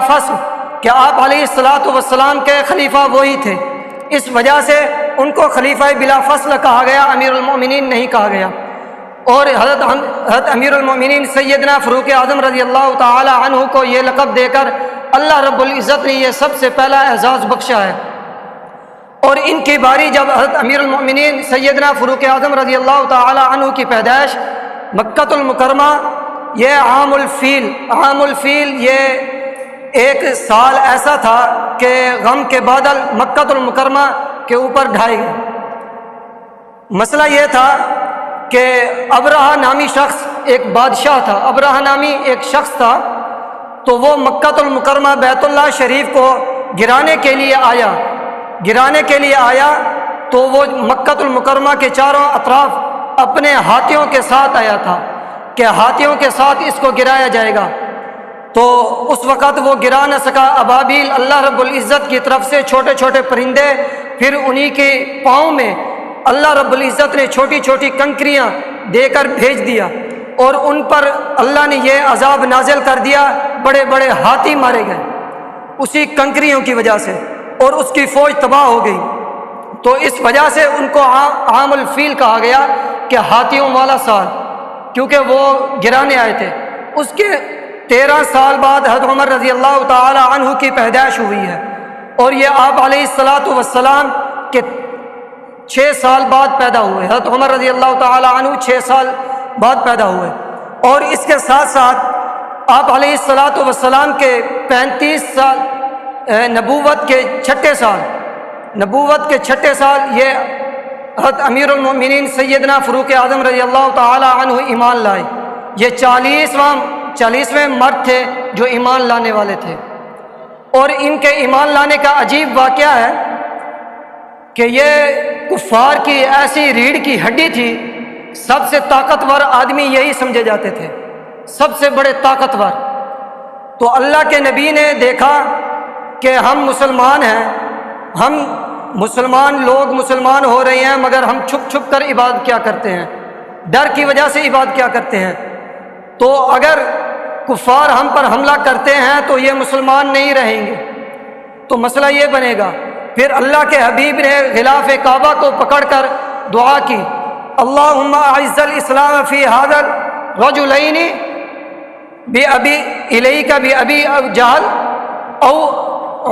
فصل کہ آپ علیہ الصلاۃ والسلام کے خلیفہ وہی تھے، اس وجہ سے ان کو خلیفہ بلا فصل کہا گیا، امیر المومنین نہیں کہا گیا۔ اور حضرت امیر المومنین سیدنا فاروق اعظم رضی اللہ تعالی عنہ کو یہ لقب دے کر اللہ رب العزت نے یہ سب سے پہلا اعزاز بخشا ہے۔ اور ان کی باری جب حضرت امیر المومنین سیدنا فاروق اعظم رضی اللہ تعالی عنہ کی پیدائش مکۃ المکرمہ، یہ عام الفیل یہ ایک سال ایسا تھا کہ غم کے بادل مکۃ المکرمہ کے اوپر ڈھائے گئے۔ مسئلہ یہ تھا کہ ابرہہ نامی شخص ایک بادشاہ تھا، ابرہہ نامی ایک شخص تھا، تو وہ مکۃ المکرمہ بیت اللہ شریف کو گرانے کے لیے آیا تو وہ مکۃ المکرمہ کے چاروں اطراف اپنے ہاتھیوں کے ساتھ آیا تھا کہ ہاتھیوں کے ساتھ اس کو گرایا جائے گا۔ تو اس وقت وہ گرا نہ سکا، ابابیل اللہ رب العزت کی طرف سے چھوٹے چھوٹے پرندے، پھر انہی کے پاؤں میں اللہ رب العزت نے چھوٹی چھوٹی کنکریاں دے کر بھیج دیا، اور ان پر اللہ نے یہ عذاب نازل کر دیا، بڑے بڑے ہاتھی مارے گئے اسی کنکریوں کی وجہ سے، اور اس کی فوج تباہ ہو گئی۔ تو اس وجہ سے ان کو عام الفیل کہا گیا کہ ہاتھیوں والا سال، کیونکہ وہ گرانے آئے تھے۔ اس کے 13 سال بعد حضرت عمر رضی اللہ تعالی عنہ کی پیدائش ہوئی ہے، اور یہ آپ علیہ الصلاۃ والسلام کے 6 سال بعد پیدا ہوئے۔ حضرت عمر رضی اللہ تعالی عنہ 6 سال بعد پیدا ہوئے، اور اس کے ساتھ ساتھ آپ علیہ الصلاۃ والسلام کے 35 سال نبوت کے چھٹے سال یہ حضرت امیر المومنین سیدنا فاروق اعظم رضی اللہ تعالی عنہ ایمان لائے۔ یہ 40ویں مرد تھے جو ایمان لانے والے تھے، اور ان کے ایمان لانے کا عجیب واقعہ ہے کہ یہ کفار کی ایسی ریڑھ کی ہڈی تھی، سب سے طاقتور آدمی یہی سمجھے جاتے تھے، سب سے بڑے طاقتور۔ تو اللہ کے نبی نے دیکھا کہ ہم مسلمان ہیں، ہم مسلمان ہو رہے ہیں، مگر ہم چھپ چھپ کر عبادت کیا کرتے ہیں، ڈر کی وجہ سے عبادت کیا کرتے ہیں۔ تو اگر کفار ہم پر حملہ کرتے ہیں تو یہ مسلمان نہیں رہیں گے، تو مسئلہ یہ بنے گا۔ پھر اللہ کے حبیب نے غلاف کعبہ کو پکڑ کر دعا کی، اللہم اعز الاسلام فی هذا الرجلین بأبی الیک بأبی جہل او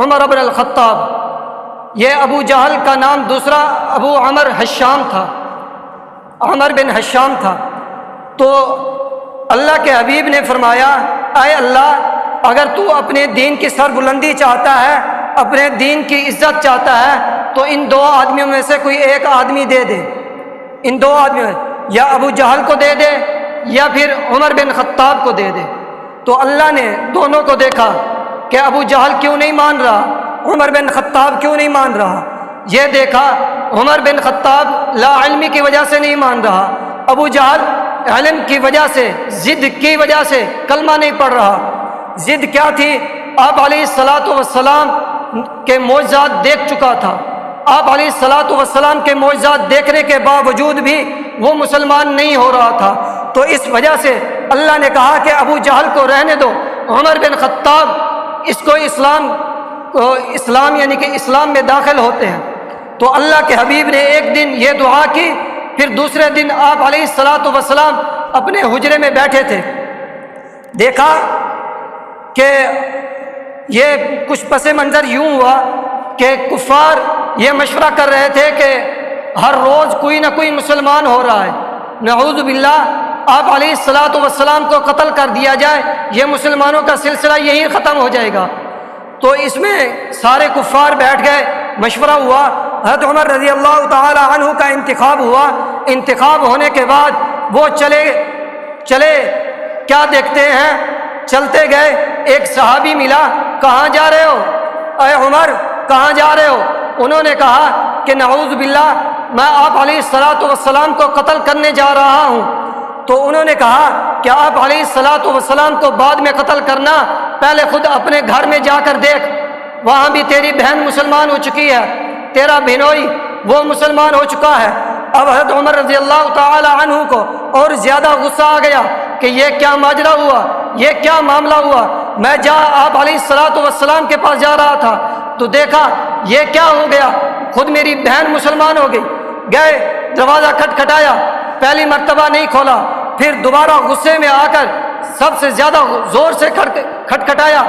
عمر بن الخطاب۔ یہ ابو جہل کا نام دوسرا ابو عمر حشام تھا، عمر بن حشام تھا۔ تو اللہ کے حبیب نے فرمایا، اے اللہ، اگر تو اپنے دین کی سربلندی چاہتا ہے، اپنے دین کی عزت چاہتا ہے، تو ان 2 آدمیوں میں سے کوئی ایک آدمی دے دے، ان 2 آدمیوں یا ابو جہل کو دے دے یا پھر عمر بن خطاب کو دے دے۔ تو اللہ نے دونوں کو دیکھا کہ ابو جہل کیوں نہیں مان رہا، عمر بن خطاب کیوں نہیں مان رہا۔ یہ دیکھا عمر بن خطاب لا علمی کی وجہ سے نہیں مان رہا، ابو جہل علم کی وجہ سے، ضد کی وجہ سے کلمہ نہیں پڑھ رہا۔ ضد کیا تھی؟ آپ علیہ الصلاۃ والسلام کے معجزات دیکھ چکا تھا، آپ علیہ الصلاۃ والسلام کے معجزات دیکھنے کے باوجود بھی وہ مسلمان نہیں ہو رہا تھا۔ تو اس وجہ سے اللہ نے کہا کہ ابو جہل کو رہنے دو، عمر بن خطاب اس کو اسلام یعنی کہ اسلام میں داخل ہوتے ہیں۔ تو اللہ کے حبیب نے ایک دن یہ دعا کی، پھر دوسرے دن آپ علیہ الصلاۃ والسلام اپنے حجرے میں بیٹھے تھے، دیکھا کہ یہ کچھ پس منظر یوں ہوا کہ کفار یہ مشورہ کر رہے تھے کہ ہر روز کوئی نہ کوئی مسلمان ہو رہا ہے، نعوذ باللہ آپ علیہ الصلاۃ والسلام کو قتل کر دیا جائے، یہ مسلمانوں کا سلسلہ یہی ختم ہو جائے گا۔ تو اس میں سارے کفار بیٹھ گئے، مشورہ ہوا، حضرت عمر رضی اللہ تعالی عنہ کا انتخاب ہوا۔ انتخاب ہونے کے بعد وہ چلے کیا دیکھتے ہیں، چلتے گئے، ایک صحابی ملا، کہاں جا رہے ہو؟ اے عمر کہاں جا رہے ہو؟ انہوں نے کہا کہ نعوذ باللہ میں آپ علیہ الصلاۃ والسلام کو قتل کرنے جا رہا ہوں۔ تو انہوں نے کہا کہ آپ علیہ الصلاۃ والسلام کو بعد میں قتل کرنا، پہلے خود اپنے گھر میں جا کر دیکھ، وہاں بھی تیری بہن مسلمان ہو چکی ہے، تیرا بہنوئی وہ مسلمان ہو چکا ہے۔ اب حضرت عمر رضی اللہ تعالی عنہ کو اور زیادہ غصہ آ گیا کہ یہ کیا ماجرا ہوا، یہ کیا معاملہ ہوا۔ میں آپ علیہ الصلوۃ والسلام کے پاس جا رہا تھا تو دیکھا یہ کیا ہو گیا، خود میری بہن مسلمان ہو گئی۔ گئے دروازہ کھٹکھٹایا، پہلی مرتبہ نہیں کھولا، پھر دوبارہ غصے میں آ کر سب سے زیادہ زور سے کھٹکھٹایا۔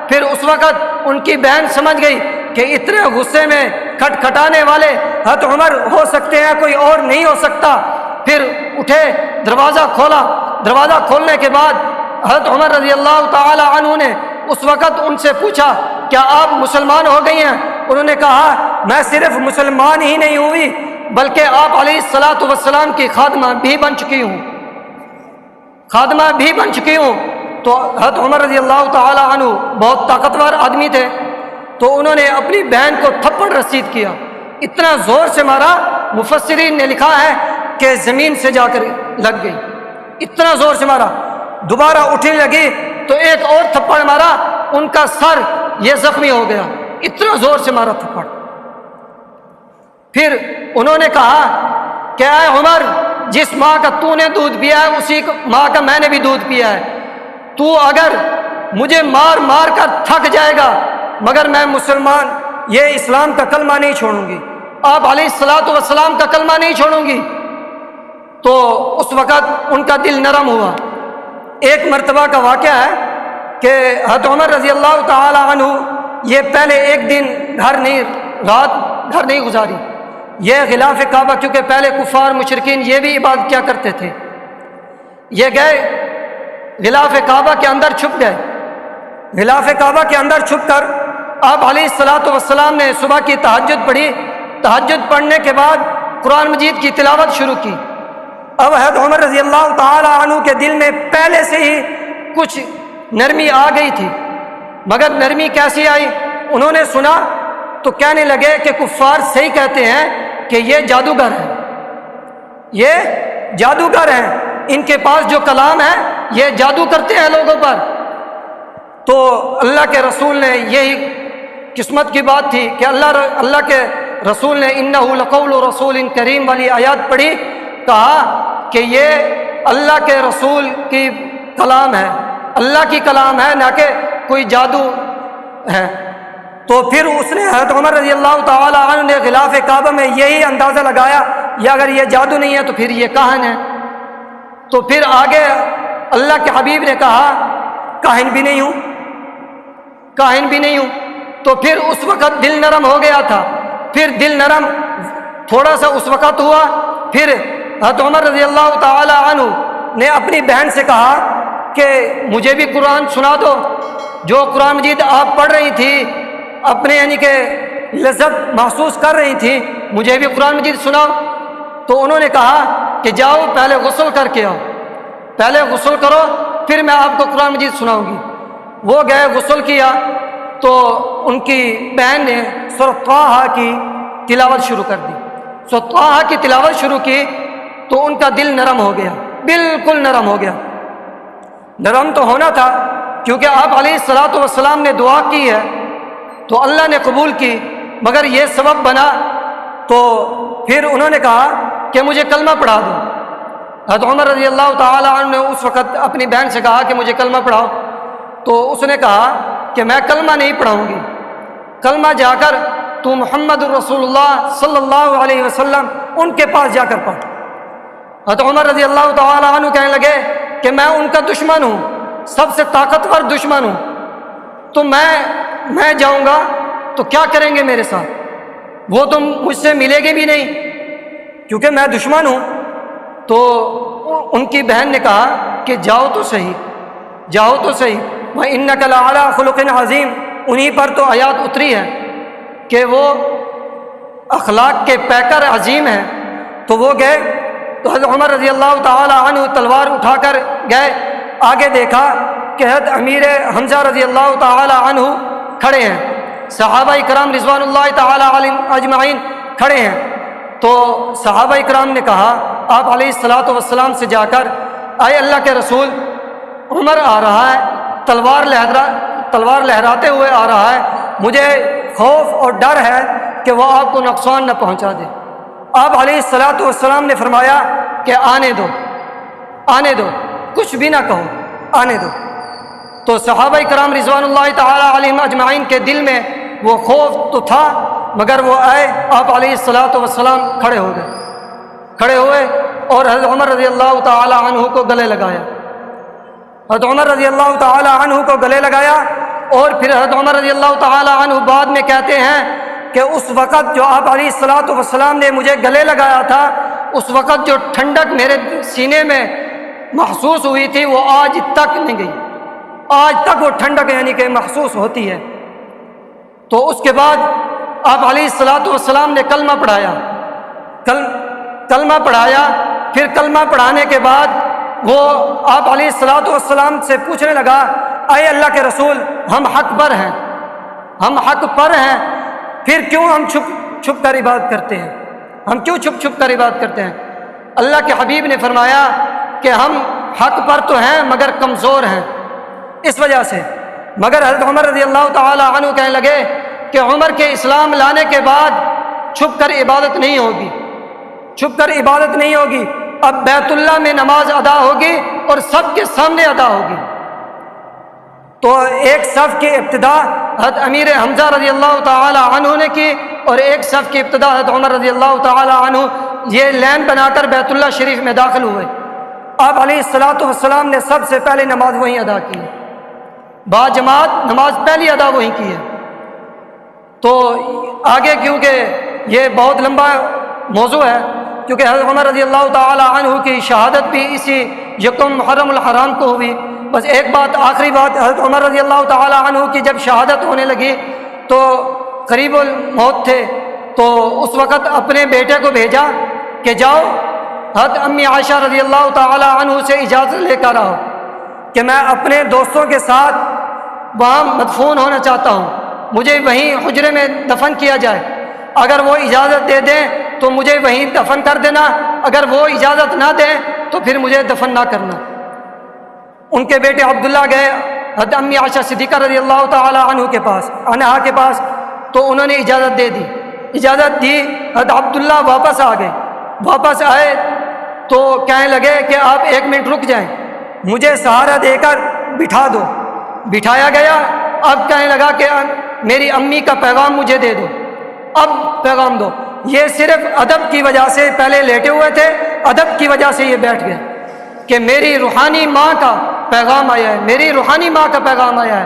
پھر اس وقت ان کی بہن سمجھ گئی کہ اتنے غصے میں کھٹکھٹانے والے حضرت عمر ہو سکتے ہیں، کوئی اور نہیں ہو سکتا۔ پھر اٹھے، دروازہ کھولا۔ دروازہ کھولنے کے بعد حضرت عمر رضی اللہ تعالی عنہ نے اس وقت ان سے پوچھا کیا آپ مسلمان ہو گئی ہیں؟ انہوں نے کہا میں صرف مسلمان ہی نہیں ہوئی بلکہ آپ علیہ الصلوۃ والسلام کی خادمہ بھی بن چکی ہوں، خادمہ بھی بن چکی ہوں۔ تو حضرت عمر رضی اللہ تعالی عنہ بہت طاقتور آدمی تھے، تو انہوں نے اپنی بہن کو تھپڑ رسید کیا، اتنا زور سے مارا، مفسرین نے لکھا ہے کہ زمین سے جا کر لگ گئی، اتنا زور سے مارا۔ دوبارہ اٹھنے لگی تو ایک اور تھپڑ مارا، ان کا سر یہ زخمی ہو گیا، اتنا زور سے مارا تھپڑ۔ پھر انہوں نے کہا کہ اے عمر، جس ماں کا تو نے دودھ پیا ہے اسی ماں کا میں نے بھی دودھ پیا ہے، تو اگر مجھے مار مار کر تھک جائے گا مگر میں مسلمان یہ اسلام کا کلمہ نہیں چھوڑوں گی، آپ علیہ الصلوۃ والسلام کا کلمہ نہیں چھوڑوں گی۔ تو اس وقت ان کا دل نرم ہوا۔ ایک مرتبہ کا واقعہ ہے کہ حضرت عمر رضی اللہ تعالی عنہ یہ پہلے ایک دن رات گھر نہیں گزاری، یہ غلاف کعبہ، کیونکہ پہلے کفار مشرکین یہ بھی عبادت کیا کرتے تھے، یہ گئے غلاف کعبہ کے اندر چھپ گئے۔ غلاف کعبہ کے اندر چھپ کر آپ علیہ الصلوۃ والسلام نے صبح کی تہجد پڑھی، تہجد پڑھنے کے بعد قرآن مجید کی تلاوت شروع کی۔ اب حضرت عمر رضی اللہ تعالی عنہ کے دل میں پہلے سے ہی کچھ نرمی آ گئی تھی، مگر نرمی کیسی آئی؟ انہوں نے سنا تو کہنے لگے کہ کفار صحیح کہتے ہیں کہ یہ جادوگر ہیں، یہ جادوگر ہیں، ان کے پاس جو کلام ہے یہ جادو کرتے ہیں لوگوں پر۔ تو اللہ کے رسول نے، یہی قسمت کی بات تھی کہ اللہ کے رسول نے انہ لقول رسول کریم والی آیات پڑھی، کہا کہ یہ اللہ کے رسول کی کلام ہے، اللہ کی کلام ہے، نہ کہ کوئی جادو ہے۔ تو پھر اس نے حضرت عمر رضی اللہ تعالی عنہ نے غلاف کعبہ میں یہی اندازہ لگایا یا اگر یہ جادو نہیں ہے تو پھر یہ کاہن ہے۔ تو پھر آگے اللہ کے حبیب نے کہا کاہن بھی نہیں ہوں، کاہن بھی نہیں ہوں۔ تو پھر اس وقت دل نرم ہو گیا تھا، پھر دل نرم تھوڑا سا اس وقت ہوا۔ پھر حضرت عمر رضی اللہ تعالی عنہ نے اپنی بہن سے کہا کہ مجھے بھی قرآن سنا دو، جو قرآن مجید آپ پڑھ رہی تھی، اپنے یعنی کہ لذت محسوس کر رہی تھی، مجھے بھی قرآن مجید سناؤ۔ تو انہوں نے کہا کہ جاؤ پہلے غسل کر کے آؤ، پہلے غسل کرو پھر میں آپ کو قرآن مجید سناؤں گی۔ وہ گئے، غسل کیا تو ان کی بہن نے سورۃ طٰہٰ کی تلاوت شروع کر دی۔ سورۃ طٰہٰ کی تلاوت شروع کی تو ان کا دل نرم ہو گیا، بالکل نرم ہو گیا۔ نرم تو ہونا تھا کیونکہ آپ علیہ الصلوۃ والسلام نے دعا کی ہے تو اللہ نے قبول کی، مگر یہ سبب بنا۔ تو پھر انہوں نے کہا کہ مجھے کلمہ پڑھا دو۔ حضرت عمر رضی اللہ تعالی عنہ نے اس وقت اپنی بہن سے کہا کہ مجھے کلمہ پڑھاؤ، تو اس نے کہا کہ میں کلمہ نہیں پڑھاؤں گی، کلمہ جا کر تو محمد الرسول اللہ صلی اللہ علیہ وسلم ان کے پاس جا کر پڑھ۔ حضرت عمر رضی اللہ تعالی عنہ کہنے لگے کہ میں ان کا دشمن ہوں، سب سے طاقتور دشمن ہوں، تو میں جاؤں گا تو کیا کریں گے میرے ساتھ؟ وہ تو مجھ سے ملے گے بھی نہیں کیونکہ میں دشمن ہوں۔ تو ان کی بہن نے کہا کہ جاؤ تو صحیح، جاؤ تو صحیح، وَإِنَّكَ لَعَلَىٰ خُلُقٍ عَظِيمٍ، انہی پر تو آیات اتری ہے کہ وہ اخلاق کے پیکر عظیم ہیں۔ تو وہ گئے تو حضرت عمر رضی اللہ تعالی عنہ تلوار اٹھا کر گئے، آگے دیکھا کہ حضرت امیر حمزہ رضی اللہ تعالی عنہ کھڑے ہیں، صحابہ کرام رضوان اللہ تعالی علیہم اجمعین کھڑے ہیں۔ تو صحابہ کرام نے کہا آپ علیہ الصلوۃ والسلام سے جا کر، اے اللہ کے رسول، عمر آ رہا ہے، تلوار لہراتے ہوئے آ رہا ہے، مجھے خوف اور ڈر ہے کہ وہ آپ کو نقصان نہ پہنچا دے۔ آپ علیہ الصلاۃ والسلام نے فرمایا کہ آنے دو، آنے دو، کچھ بھی نہ کہو، آنے دو۔ تو صحابہ کرام رضوان اللہ تعالی علیہم اجمعین کے دل میں وہ خوف تو تھا، مگر وہ آئے، آپ علیہ الصلاۃ والسلام کھڑے ہو گئے، کھڑے ہوئے اور حضرت عمر رضی اللہ تعالی عنہ کو گلے لگایا، حضرت عمر رضی اللہ تعالی عنہ کو گلے لگایا۔ اور پھر حضرت عمر رضی اللہ تعالی عنہ بعد میں کہتے ہیں کہ اس وقت جو آپ علیہ الصلاۃ والسلام نے مجھے گلے لگایا تھا، اس وقت جو ٹھنڈک میرے سینے میں محسوس ہوئی تھی وہ آج تک نہیں گئی، آج تک وہ ٹھنڈک یعنی کہ محسوس ہوتی ہے۔ تو اس کے بعد آپ علیہ الصلاۃ والسلام نے کلمہ پڑھایا، کلمہ پڑھایا۔ پھر کلمہ پڑھانے کے بعد وہ آپ علیہ الصلاۃ والسلام سے پوچھنے لگا، اے اللہ کے رسول، ہم حق پر ہیں، ہم حق پر ہیں، پھر کیوں ہم چھپ کر عبادت کرتے ہیں، ہم کیوں چھپ کر عبادت کرتے ہیں؟ اللہ کے حبیب نے فرمایا کہ ہم حق پر تو ہیں مگر کمزور ہیں، اس وجہ سے۔ مگر حضرت عمر رضی اللہ تعالی عنہ کہنے لگے کہ عمر کے اسلام لانے کے بعد چھپ کر عبادت نہیں ہوگی، چھپ کر عبادت نہیں ہوگی، اب بیت اللہ میں نماز ادا ہوگی اور سب کے سامنے ادا ہوگی۔ تو ایک صف کی ابتدا حضرت امیر حمزہ رضی اللہ تعالی عنہ نے کی، اور ایک صف کی ابتدا حضرت عمر رضی اللہ تعالی عنہ، یہ لین بنا کر بیت اللہ شریف میں داخل ہوئے۔ آپ علیہ الصلاۃ والسلام نے سب سے پہلے نماز وہیں ادا کی، با جماعت نماز پہلی ادا وہیں کی ہے۔ تو آگے کیونکہ یہ بہت لمبا موضوع ہے، کیونکہ حضرت عمر رضی اللہ تعالی عنہ کی شہادت بھی اسی یکم محرم الحرام کو ہوئی۔ بس ایک بات، آخری بات، حضرت عمر رضی اللہ تعالی عنہ کی جب شہادت ہونے لگی تو قریب الموت تھے، تو اس وقت اپنے بیٹے کو بھیجا کہ جاؤ حضرت امی عائشہ رضی اللہ تعالی عنہ سے اجازت لے کر آؤ کہ میں اپنے دوستوں کے ساتھ وہاں مدفون ہونا چاہتا ہوں، مجھے وہیں حجرے میں دفن کیا جائے، اگر وہ اجازت دے دیں تو مجھے وہیں دفن کر دینا، اگر وہ اجازت نہ دیں تو پھر مجھے دفن نہ کرنا۔ ان کے بیٹے عبداللہ گئے حضرت امی عائشہ صدیقہ رضی اللہ تعالی عنہا کے پاس، تو انہوں نے اجازت دے دی، اجازت دی۔ حضرت عبداللہ واپس آ گئے، واپس آئے تو کہنے لگے کہ آپ 1 منٹ رک جائیں، مجھے سہارا دے کر بٹھا دو۔ بٹھایا گیا، اب کہنے لگا کہ میری امی کا پیغام مجھے دے دو، اب پیغام دو۔ یہ صرف ادب کی وجہ سے، پہلے لیٹے ہوئے تھے، ادب کی وجہ سے یہ بیٹھ گئے کہ میری روحانی ماں کا پیغام آیا ہے، میری روحانی ماں کا پیغام آیا ہے۔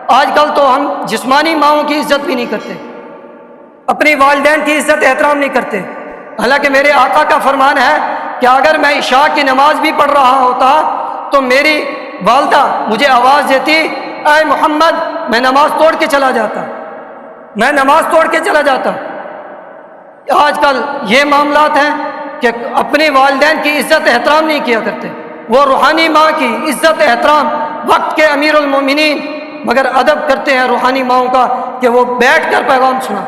آج کل تو ہم جسمانی ماؤں کی عزت بھی نہیں کرتے، اپنی والدین کی عزت احترام نہیں کرتے، حالانکہ میرے آقا کا فرمان ہے کہ اگر میں عشاء کی نماز بھی پڑھ رہا ہوتا تو میری والدہ مجھے آواز دیتی، اے محمد، میں نماز توڑ کے چلا جاتا، میں نماز توڑ کے چلا جاتا۔ آج کل یہ معاملات ہیں کہ اپنے والدین کی عزت احترام نہیں کیا کرتے، وہ روحانی ماں کی عزت احترام، وقت کے امیر المومنین، مگر ادب کرتے ہیں روحانی ماؤں کا کہ وہ بیٹھ کر پیغام سنا۔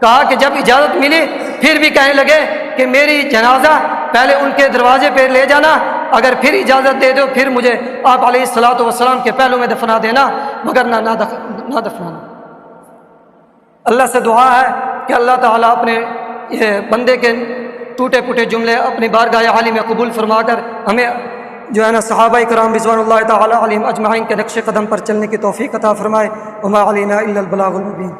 کہا کہ جب اجازت ملی پھر بھی کہنے لگے کہ میری جنازہ پہلے ان کے دروازے پہ لے جانا، اگر پھر اجازت دے دو پھر مجھے آپ علیہ الصلاۃ والسلام کے پہلو میں دفنا دینا، مگر نہ دفنانا۔ اللہ سے دعا ہے کہ اللہ تعالیٰ اپنے یہ بندے کے ٹوٹے پھوٹے جملے اپنی بارگاہ عالی میں قبول فرما کر ہمیں جو ہے نا صحابہ کرام رضوان اللہ تعالیٰ علیہم اجمعین کے نقش قدم پر چلنے کی توفیق عطا فرمائے۔ وما علینا الا البلاغ المبین۔